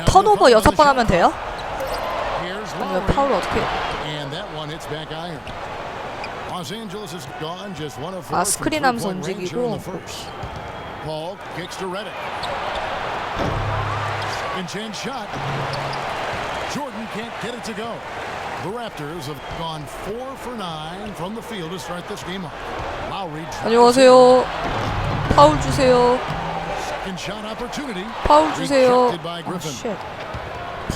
턴오버 6번 하면 돼요? 아니면 파울을 어떻게? 아, 스크린 하면서 움직이고. Paul kicks to Redick. In chance shot. Jordan can't get it to go. The Raptors have gone 4 for 9 from the field to start this game off. Lowry. 안녕하세요. 파울 주세요. Second shot opportunity. 파울 주세요. 아, 쉣.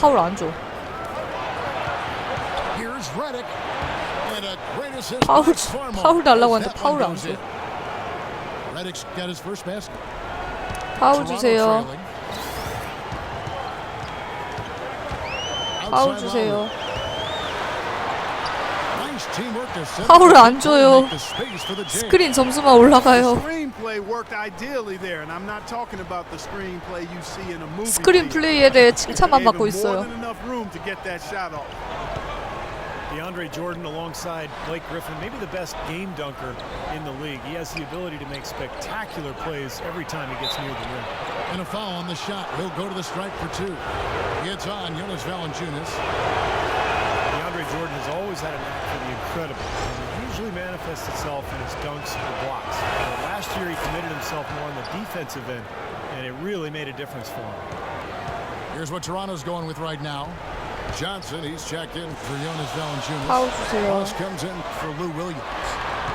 파울 안 줘. Here's Redick. And a great assist. 파울 달라고 하는데 파울 안 줘. Redick's got his first basket. 파울 주세요. 파울 주세요. 파울을 안 줘요. 스크린 점수만 올라가요. 스크린 플레이에 대해 칭찬만 받고 있어요. DeAndre Jordan alongside Blake Griffin, maybe the best game dunker in the league. He has the ability to make spectacular plays every time he gets near the rim. And a foul on the shot. He'll go to the stripe for 2. It's on Jonas Valanciunas. DeAndre Jordan has always had a knack for the incredible. And it usually manifests itself in his dunks or blocks. Last year he committed himself more on the defensive end, and it really made a difference for him. Here's what Toronto's going with right now. Johnson, he's checked in for Jonas Valanciunas. 파울 주세요. Ross comes in for Lou Williams.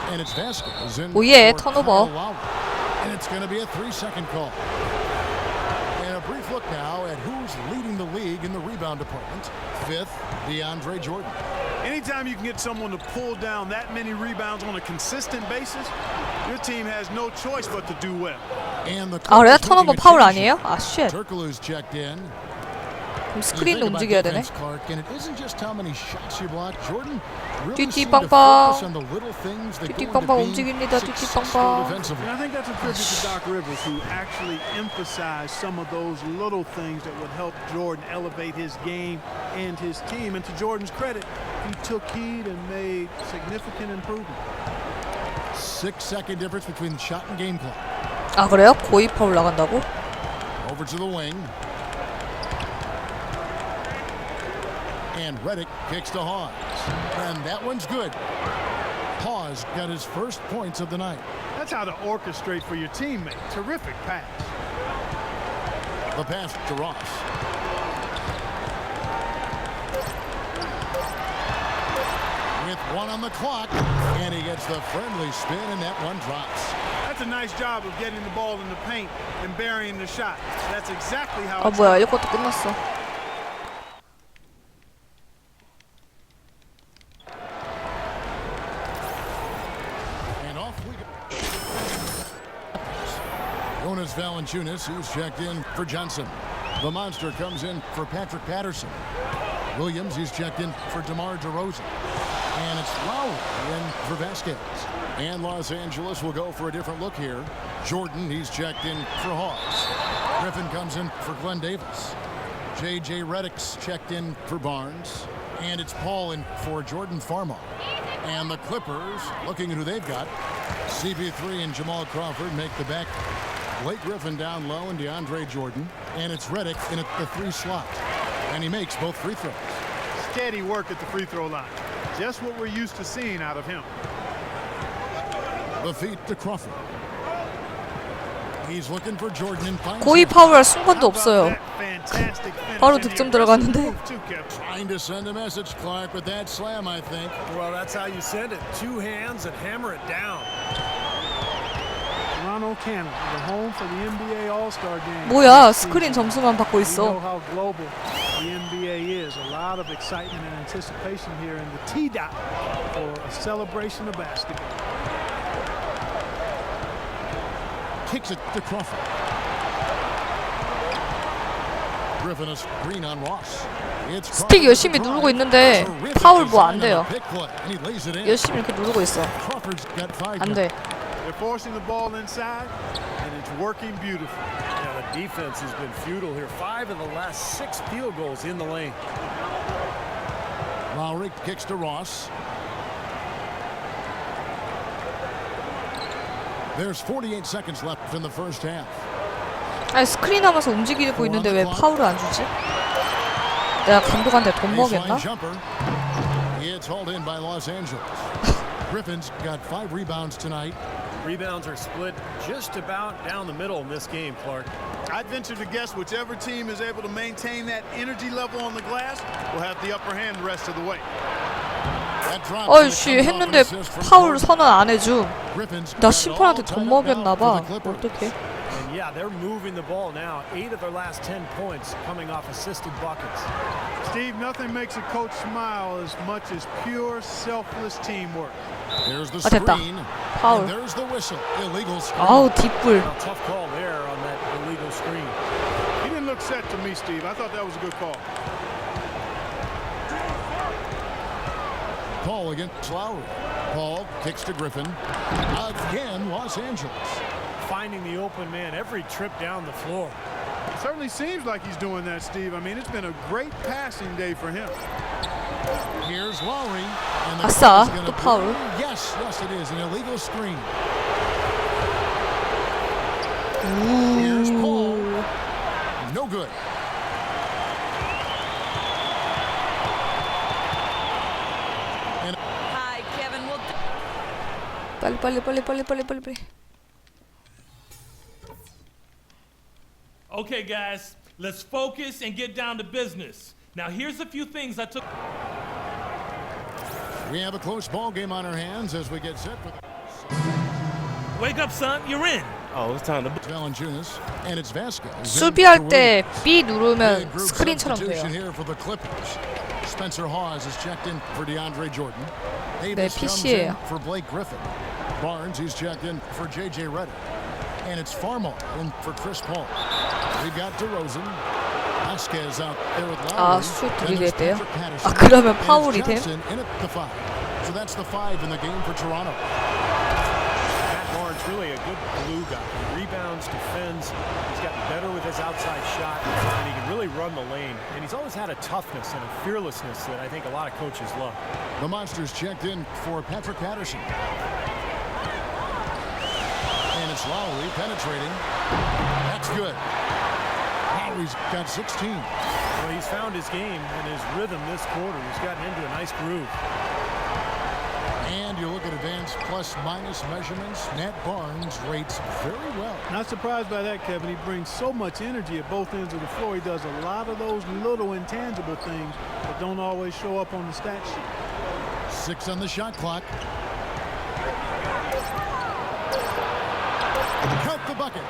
And it's Vasquez in 오예, for 턴오버. And it's going to be a 3-second call. And a brief look now at who's leading the league in the rebound department. 5th, DeAndre Jordan. Anytime you can get someone to pull down that many rebounds on a consistent basis, your team has no choice but to do well. And the 아, 그래요? 턴오버 파울 아니에요? 아, 쉣. Turkoglu's checked in. 그럼 스크린도 움직여야 되네. 띠띠빵빵. 띠띠빵빵 움직입니다. 띠띠빵빵. I think that's a tribute to Doc Rivers, who actually emphasized some of those little things that would help Jordan elevate his game and his team. And to Jordan's credit, he took heed and made significant improvement. 6-second difference between the shot and game clock. 아, 그래요? 고의 파울 나간다고? Over to the wing. And Redick kicks to Hawes. And that one's good. Hawes got his first points of the night. That's how to orchestrate for your teammate. Terrific pass. The pass to Ross. With 1 on the clock. And he gets the friendly spin, and that one drops. That's a nice job of getting the ball in the paint and burying the shot. That's exactly how 아, 뭐야, 이것도 끝났어. Jonas Valanciunas, who's checked in for Johnson. The monster comes in for Patrick Patterson. Williams, he's checked in for DeMar DeRozan. And it's Lowry in for Vasquez. And Los Angeles will go for a different look here. Jordan, he's checked in for Hawes. Griffin comes in for Glenn Davis. J.J. Redick's checked in for Barnes. And it's Paul in for Jordan Farmar. And the Clippers, looking at who they've got, CP3 and Jamal Crawford make the back. Blake Griffin down low and DeAndre Jordan. And it's Redick in at the 3 slot. And he makes both free throws. Steady work at the free throw line. Just what we're used to seeing out of him. The feet to Crawford. He's looking for Jordan and finds 고의 파울할 순간도 없어요. Fantastic finish 바로 in 득점 the aggressive 들어갔는데. move too, Kevin. Trying to send a message, Clark, with that slam, I think. Well, that's how you send it. 2 hands and hammer it down. Toronto, Canada, the home for the NBA All-Star Game. 뭐야, 스크린 점수만 받고 We know 있어. how global the NBA is. A lot of excitement and anticipation here in the T-Dot for a celebration of basketball. Kicks it to Crawford. Griffin a screen on Ross. 스틱 열심히 누르고 있는데 파울 뭐 안 돼요. 열심히 이렇게 누르고 있어. 안 돼. They're forcing the ball inside, and it's working beautifully. Yeah, the defense has been futile here. 5 of the last 6 field goals in the lane. Lowry kicks to Ross. There's 48 seconds left in the first half. 아니 스크린 하면서 움직이고 있는데 왜 파울을 안 주지? 내가 감독한테 돈 먹였나? It's hauled in by Los Angeles. Griffin's got 5 rebounds tonight. Rebounds are split just about down the middle in this game, Clark. I'd venture to guess whichever team is able to maintain that energy level on the glass will have the upper hand the rest of the way. 어이씨 했는데 파울 선언 안 해줌. 나 심판한테 돈 먹였나봐. 어떡해. And yeah, they're moving the ball now. 8 of their last 10 points coming off assisted buckets. Steve, nothing makes a coach smile as much as pure, selfless teamwork. There's the 됐다. screen. 파울. And there's the whistle. Illegal screen. 아우 뒷불. Well, tough call there on that illegal screen. He didn't look set to me, Steve. I thought that was a good call. Paul against Lowry. Paul kicks to Griffin. Again, Los Angeles. Finding the open man every trip down the floor. It certainly seems like he's doing that, Steve. I mean, it's been a great passing day for him. Here's Lowry. And the 아싸, call is 또 gonna 파울. be- Yes, it is. An illegal screen. Here's Paul. No good. Hi, Kevin. 빨리. Okay, guys, let's focus and get down to business. Now, here's a few things I took. We have a close ball game on our hands as we get set for Wake up, son, you're in. Oh, it's time to. Valanciunas, and it's Vasquez. 수비할 때 B 누르면 스크린처럼 돼요. Here for the Clippers. Spencer Hawes is checked in for DeAndre Jordan. 네, Davis comes PC예요. in for Blake Griffin. Barnes, he's checked in for J.J. Redick. And it's Farmo in for Chris Paul. We've got DeRozan. Vasquez out there with Lowry. 아, 슛 Then there's 들이댔대요? Patrick Patterson. 아, 그러면 And it's 파울이 돼? Johnson in at the 5. So that's the 5 in the game for Toronto. Matt Barnes really a good glue guy. He rebounds, defends. He's gotten better with his outside shot, and he can really run the lane. And he's always had a toughness and a fearlessness that I think a lot of coaches love. The Monsters checked in for Patrick Patterson. And it's Lowry penetrating. That's good. Lowry's got 16. Well, he's found his game and his rhythm this quarter. He's gotten into a nice groove. And you look at advanced plus-minus measurements, Matt Barnes rates very well. Not surprised by that, Kevin. He brings so much energy at both ends of the floor. He does a lot of those little intangible things that don't always show up on the stat sheet. 6 on the shot clock. Count the bucket.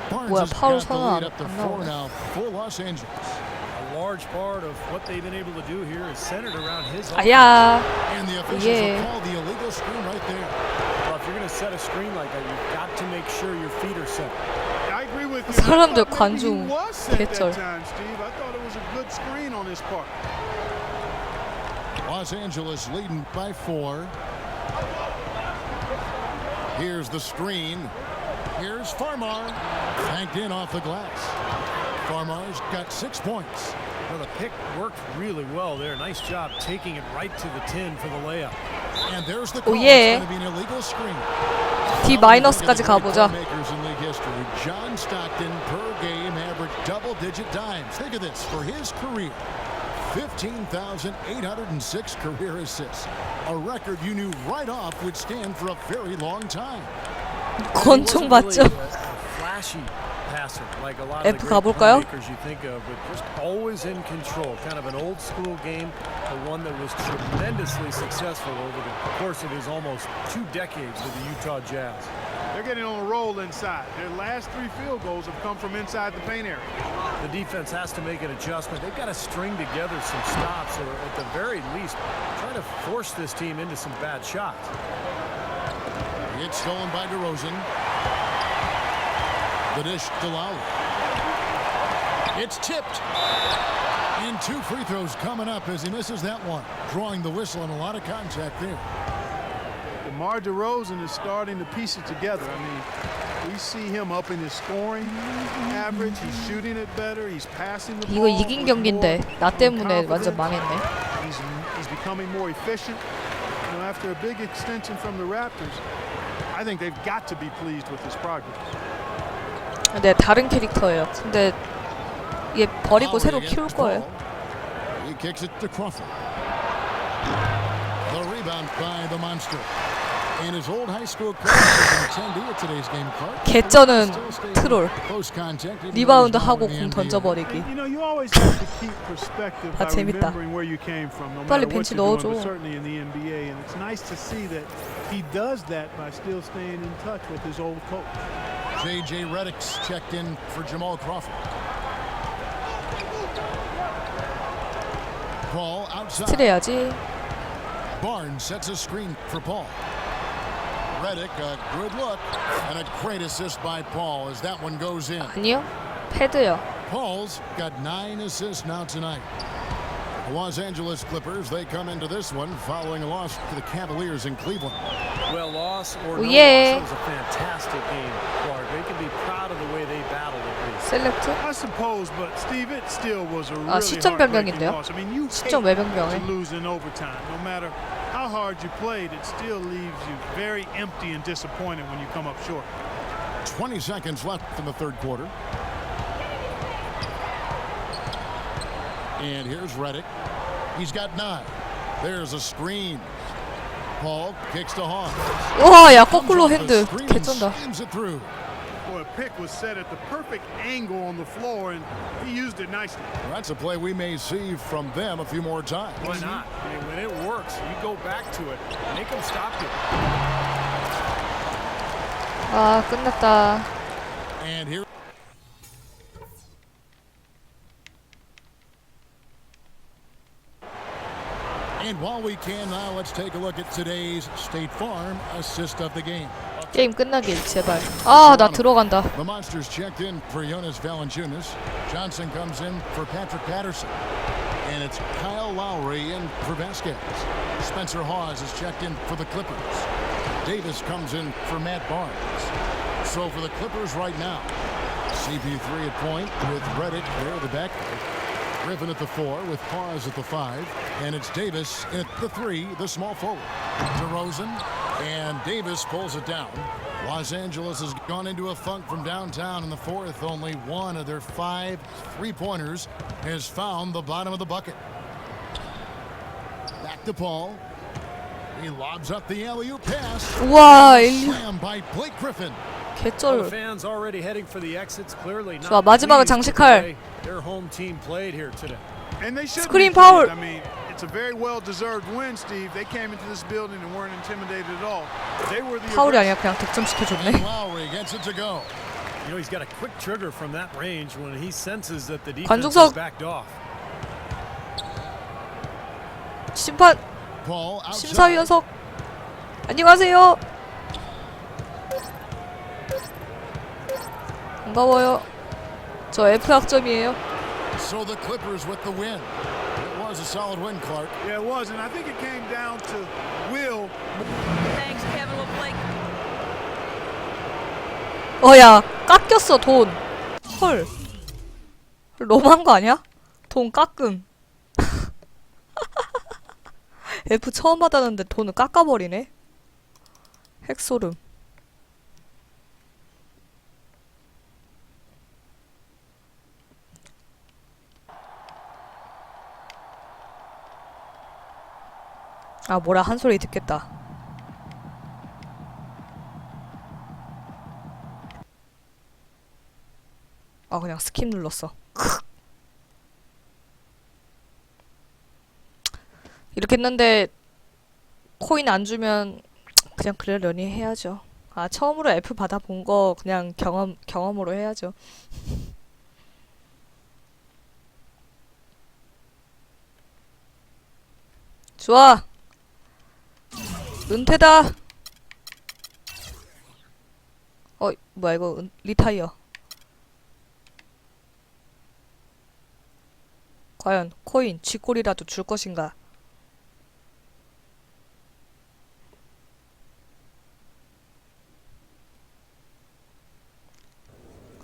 Barnes 뭐야, has 파울 got the 선언 lead up to 안 4 나오네. now for Los Angeles. A large part of what they've been able to do here is centered around his offense. 아야. And the officials Yeah. have called the illegal screen right there. Well, if you're going to set a screen like that, you've got to make sure your feet are set. I agree with you. 사람들 I thought maybe he 관중 was set 개쩔. that time, Steve. I thought it was a good screen on his part. Los Angeles leading by 4. Here's the screen. Here's Farmar. Banked in off the glass. Farmar's got 6 points. Well, the pick worked really well there. Nice job taking it right to the tin for the layup. And there's the call. yeah. It's going to be an illegal screen. D 마이너스까지 가보자. Makers in league history. John Stockton per game averaged double-digit dimes. Think of this for his career. 15,806 career assists. A record you knew right off would stand for a very long time. 권총 맞죠? Flashy passer, like a lot of F the great 가볼까요? playmakers you think of, but just always in control. Kind of an old school game, but one that was tremendously successful over the course of his almost 2 decades with the Utah Jazz. They're getting on a roll inside. Their last 3 field goals have come from inside the paint area. The defense has to make an adjustment. They've got to string together some stops, or at the very least, try to force this team into some bad shots. It's stolen by DeRozan. The dish to Lowry. It's tipped. And 2 free throws coming up as he misses that one. Drawing the whistle and a lot of contact there. DeMar DeRozan is starting to piece it together. I mean, we see him upping his scoring average. He's shooting it better. He's passing the 이거 ball. 이긴 with 경기인데 more 나 때문에 완전 confidence. 망했네. He's becoming more efficient. You know, after a big extension from the Raptors, I think they've got to be pleased with his progress. 네, 다른 캐릭터예요. 근데 얘 버리고 새로 키울 거예요. He kicks it to Crawford. The rebound by the monster. And his old high school coach is an attendee at today's game, Clark. 개쩌는 트롤. Close contact. 리바운드 하고 공 던져버리기. You know, you always have to keep perspective by 재밌다. remembering where you came from, no 빨리 matter what 벤치 you're doing, 넣어줘. but certainly in the NBA. And it's nice to see that he does that by still staying in touch with his old coach. J.J. Redick's checked in for Jamal Crawford. Paul outside. 스틸해야지. Barnes sets a screen for Paul. Redick, a good look and a great assist by Paul as that one goes in. 아니요. 패드요. Paul's got 9 assists now tonight. The Los Angeles Clippers, they come into this one following a loss to the Cavaliers in Cleveland. Well, loss or no yeah. loss, it was a fantastic game, Clark. They can be proud of the way they battled at least. 셀렉트. I suppose, but Steve, it still was a 아, really 시점 heartbreaking 변경인데요. loss. I mean, you 시점 hate 외변경에. to lose in overtime. No matter how hard you played, it still leaves you very empty and disappointed when you come up short. 20 seconds left in the third quarter. And here's Redick. He's got 9. There's a screen. Paul kicks to Hawes. 와, 야, 거꾸로 핸드. 개쩐다. Skims it through. Boy, a pick was set at the perfect angle on the floor, and he used it nicely. Well, that's a play we may see from them a few more times. Why not? I mean, when it works, you go back to it. Make them stop you. 아, 끝났다. And here. And while we can now, let's take a look at today's State Farm assist of the game. 게임 끝나길 제발. 아, 나 들어간다. The Monsters checked in for Jonas Valanciunas. Johnson comes in for Patrick Patterson. And it's Kyle Lowry in for Vasquez. Spencer Hawes is checked in for the Clippers. Davis comes in for Matt Barnes. So for the Clippers right now, CP3 at point with Redick there at the back. Griffin at the 4 with Hawes at the 5. And it's Davis at the 3, the small forward. DeRozan, and Davis pulls it down. Los Angeles has gone into a funk from downtown in the fourth. Only one of their 5 3-pointers has found the bottom of the bucket. Back to Paul. He lobs up the alley-oop pass. 우와, Slam by Blake Griffin. Well, the 개쩔. fans already heading for the exits, clearly not 좋아, 마지막을 pleased with the 장식할. way their home team played here today. And they should Screen be foul. pleased. I mean, it's a very well-deserved win, Steve. They came into this building and weren't intimidated at all. They were the 파울이 아니라 그냥 득점시켜줬네. Lowry gets it to go. You know, he's got a quick trigger from that range when he senses that the defense 관중석. is backed off. 심판, Paul outside. 심사위원석. 안녕하세요. 반가워요. 저 F 학점이에요. So the Clippers with the win. It was a solid win, Clark. Yeah, it was, and I think it came down to will. Thanks, Kevin LaFlake. 야, 깎였어, 돈. 헐. 너무한 거 아니야? 돈 깎음. F 처음 받았는데 돈을 깎아버리네. 핵소름. 아, 뭐라 한 소리 듣겠다. 아, 그냥 스킵 눌렀어. 이렇게 했는데 코인 안 주면 그냥 그러려니 해야죠. 아, 처음으로 F 받아본 거 그냥 경험으로 해야죠. 좋아. 은퇴다. 뭐야 이거 리타이어. 과연 코인 쥐꼬리라도 줄 것인가?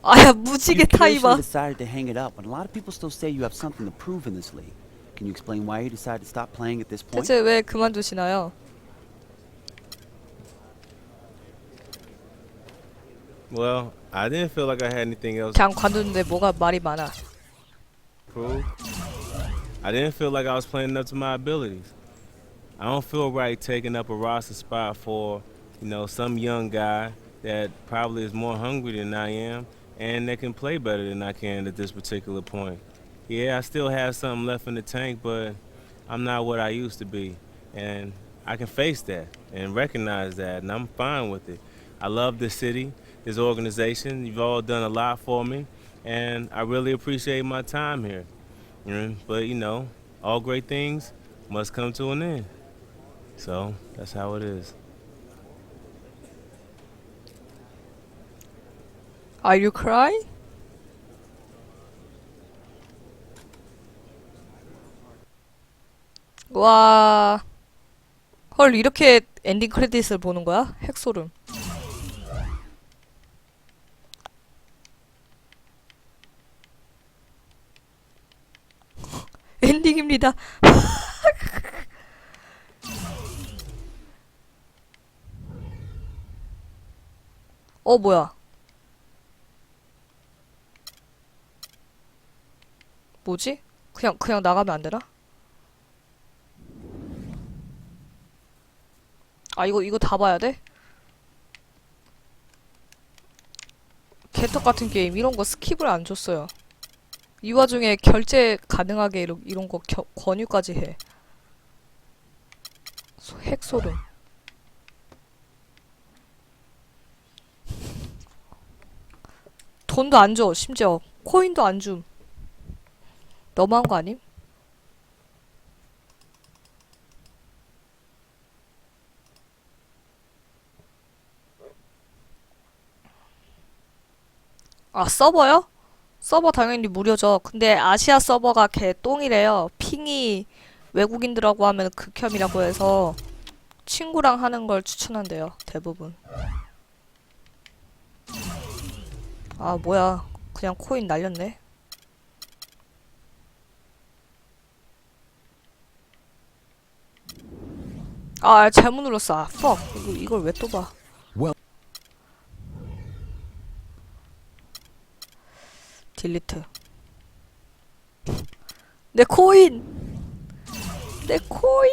아야, 무지개 타이마. Decided to hang it up, but a lot of people still say you have something to prove in this league. Can you explain why you decided to stop playing at this point? 대체 왜 그만두시나요? Well, I didn't feel like I had anything else 그냥 관두는데 뭐가 말이 많아. to prove. I didn't feel like I was playing up to my abilities. I don't feel right taking up a roster spot for, some young guy that probably is more hungry than I am and that can play better than I can at this particular point. Yeah, I still have something left in the tank, but I'm not what I used to be. And I can face that and recognize that, and I'm fine with it. I love this city, this organization. You've all done a lot for me, and I really appreciate my time here. But, all great things must come to an end. So that's how it is. Are you crying? 와, 헐 이렇게 엔딩 크레딧을 보는 거야? 핵소름. 엔딩입니다. 뭐야? 뭐지? 그냥 나가면 안 되나? 아, 이거 다 봐야 돼? 개떡 같은 게임 이런 거 스킵을 안 줬어요. 이 와중에 결제 가능하게 이런 거 권유까지 해. 핵소름. 돈도 안 줘, 심지어. 코인도 안 줌. 너무한 거 아님? 아, 서버요? 서버 당연히 무료죠. 근데 아시아 서버가 개똥이래요. 핑이 외국인들하고 하면 극혐이라고 해서 친구랑 하는 걸 추천한대요. 대부분. 아, 뭐야. 그냥 코인 날렸네. 아, 잘못 눌렀어. 아, fuck. 이걸 왜 또 봐. 딜리트. 내 코인! 내 코인!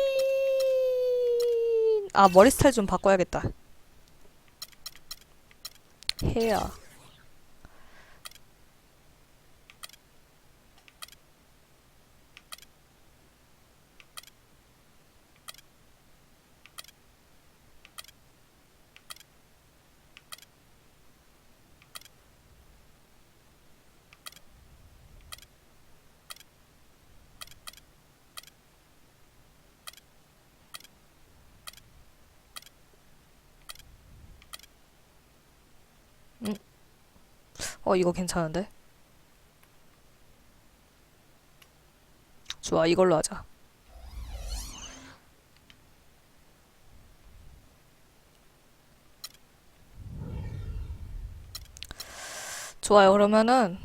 아, 머리 스타일 좀 바꿔야겠다. 헤어. 이거 괜찮은데? 좋아, 이걸로 하자. 좋아요. 그러면은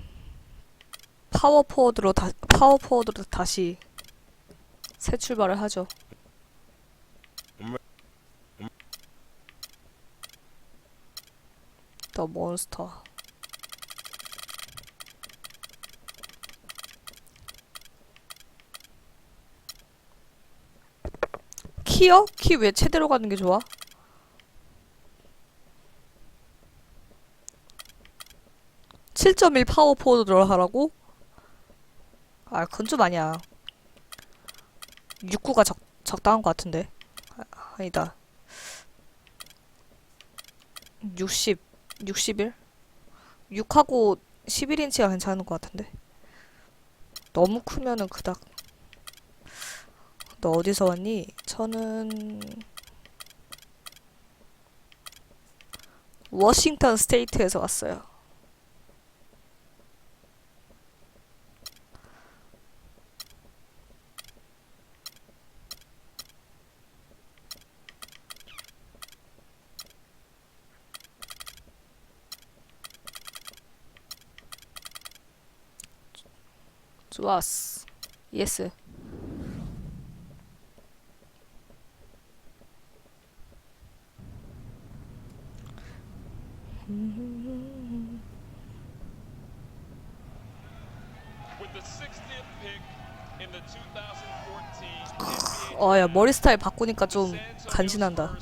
파워포워드로 다시 새 출발을 하죠. 더 몬스터. 키요? 키 왜 최대로 가는 게 좋아? (7.1) 파워포워드로 하라고? 아, 그건 좀 아니야. 6구가 적당한 것 같은데. 아니다. 61? 6하고 11인치가 괜찮은 것 같은데. 너무 크면은 그닥. 너 어디서 왔니? 저는 워싱턴 스테이트에서 왔어요. 좋았어. 예스. 야, 머리 스타일 바꾸니까 좀 간지난다.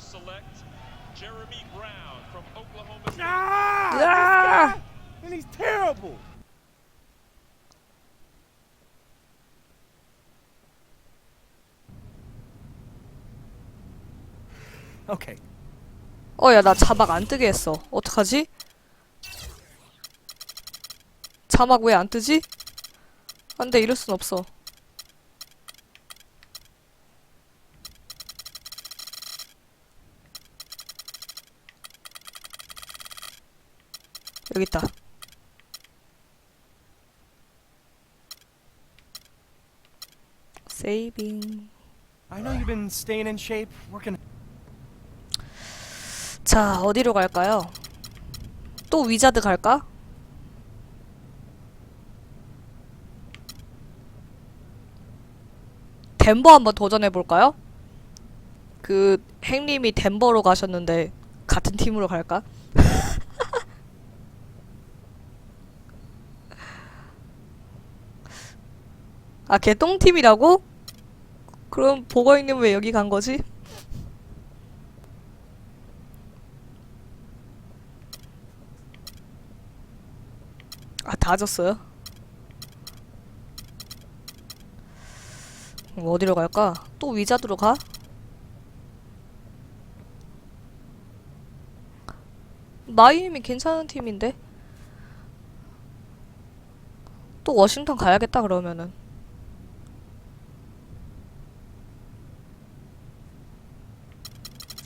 야! And he's terrible. Okay. 야, 나 자막 안 뜨게 했어. 어떡하지? 자막 왜 안 뜨지? 안 돼, 이럴 순 없어. 여기 있다. 세이빙. I know you've been staying in shape, working. 자, 어디로 갈까요? 또 위자드 갈까? 덴버 한번 도전해볼까요? 그 행님이 덴버로 가셨는데 같은 팀으로 갈까? 아, 걔 똥팀이라고? 그럼 보거잉님 왜 여기 간 거지? 아, 다 졌어요? 어디로 갈까? 또 위자드로 가? 마이애미 괜찮은 팀인데? 또 워싱턴 가야겠다 그러면은.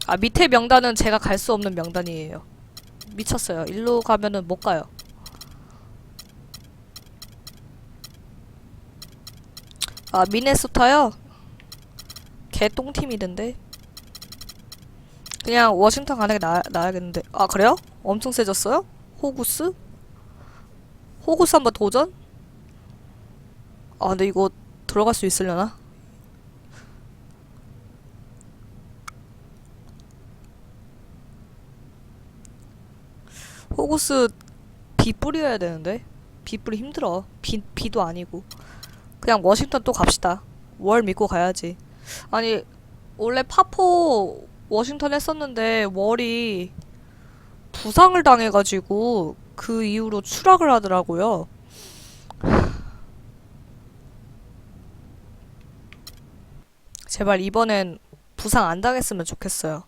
아, 밑에 명단은 제가 갈 수 없는 명단이에요. 미쳤어요. 일로 가면은 못 가요. 아, 미네소타요? 개 똥팀이던데. 그냥 워싱턴 가는 게 나야겠는데. 아, 그래요? 엄청 세졌어요? 호구스? 호구스 한번 도전? 아, 근데 이거 들어갈 수 있으려나? 호구스 비 뿌려야 되는데. 비 뿌리 힘들어. 비도 아니고. 그냥 워싱턴 또 갑시다. 월 믿고 가야지. 아니, 원래 파포 워싱턴 했었는데 월이 부상을 당해가지고 그 이후로 추락을 하더라고요. 제발 이번엔 부상 안 당했으면 좋겠어요.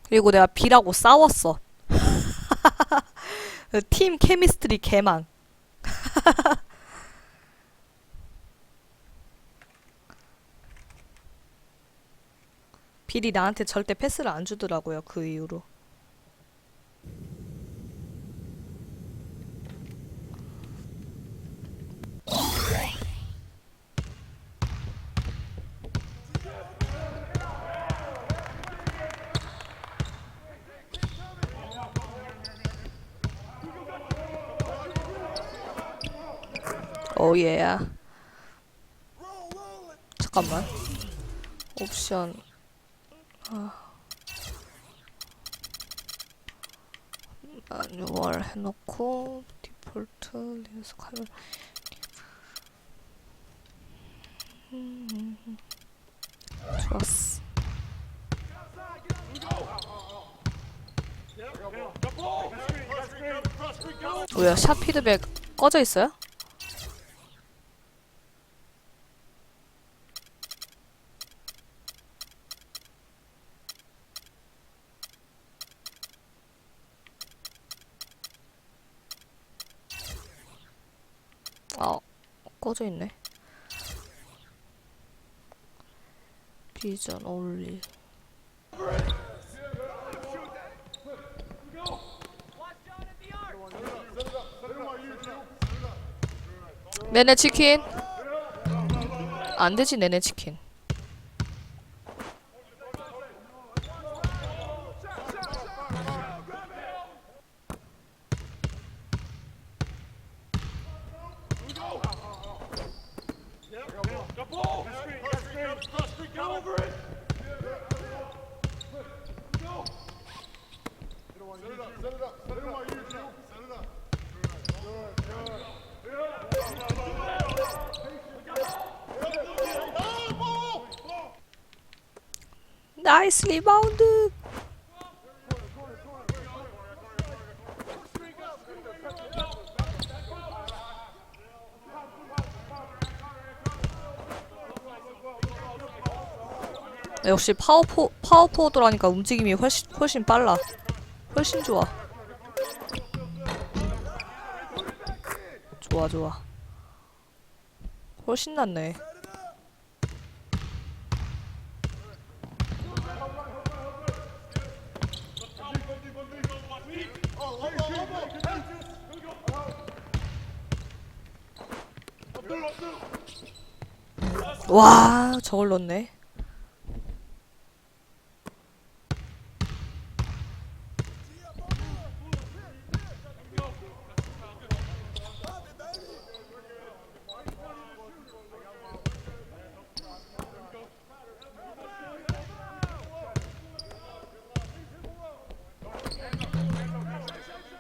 그리고 내가 비라고 싸웠어. 팀 케미스트리 개망. 빌이 나한테 절대 패스를 안 주더라고요, 그 이후로. 오, 예야. 잠깐만. 옵션. 마뉴얼 해놓고 디폴트 리스 카메라. 좋았어. 왜요? 샷 피드백 꺼져 있어요? 아, 꺼져 있네. 비전 올리. 내내 치킨. 안 되지, 내내 치킨. 나이스 리바운드. 역시 파워포워드라니까 움직임이 훨씬 빨라. 훨씬 좋아. 좋아. 훨씬 낫네. 와, 저걸 넣네.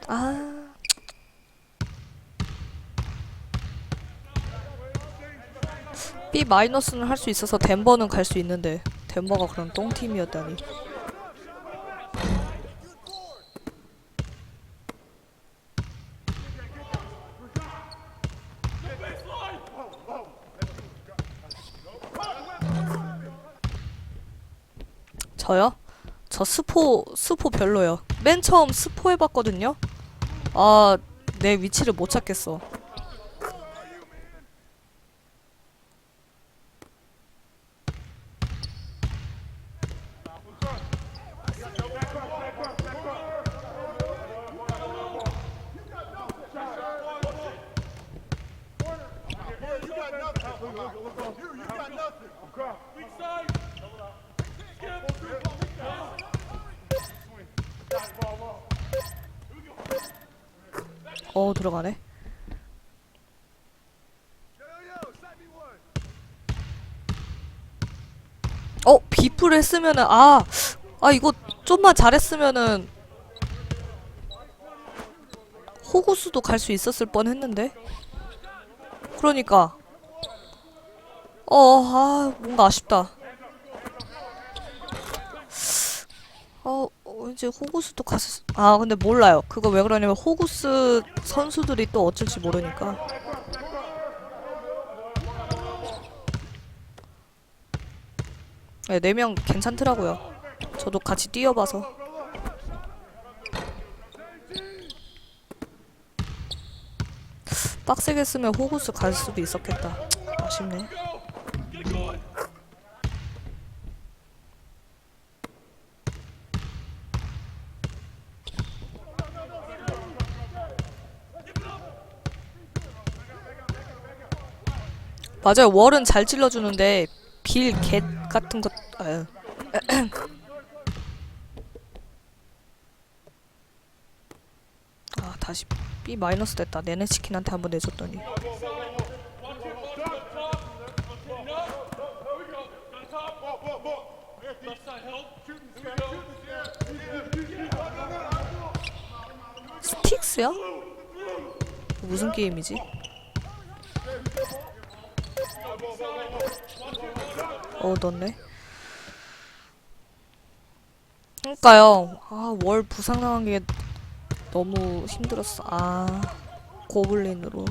아. B 마이너스는 할 수 있어서 덴버는 갈 수 있는데 덴버가 그런 똥팀이었다니. 저요? 저 스포 별로요. 맨 처음 스포 해봤거든요? 아, 내 위치를 못 찾겠어. 들어가네. 비프를 했으면은 이거 좀만 잘했으면은 호구수도 갈 수 있었을 뻔 했는데. 그러니까 뭔가 아쉽다. 왠지 호구스도 갔었... 근데 몰라요. 그거 왜 그러냐면 호구스 선수들이 또 어쩔지 모르니까. 네, 4명 괜찮더라고요. 저도 같이 뛰어봐서. 빡세게 쓰면 호구스 갈 수도 있었겠다. 아쉽네. 맞아요. 월은 잘 찔러주는데 빌, 겟 같은 것... 다시 B 마이너스 됐다. 내내 치킨한테 한번 내줬더니. 스틱스야? 무슨 게임이지? 넣었네. 그니까요. 월 부상당한 게 너무 힘들었어. 고블린으로.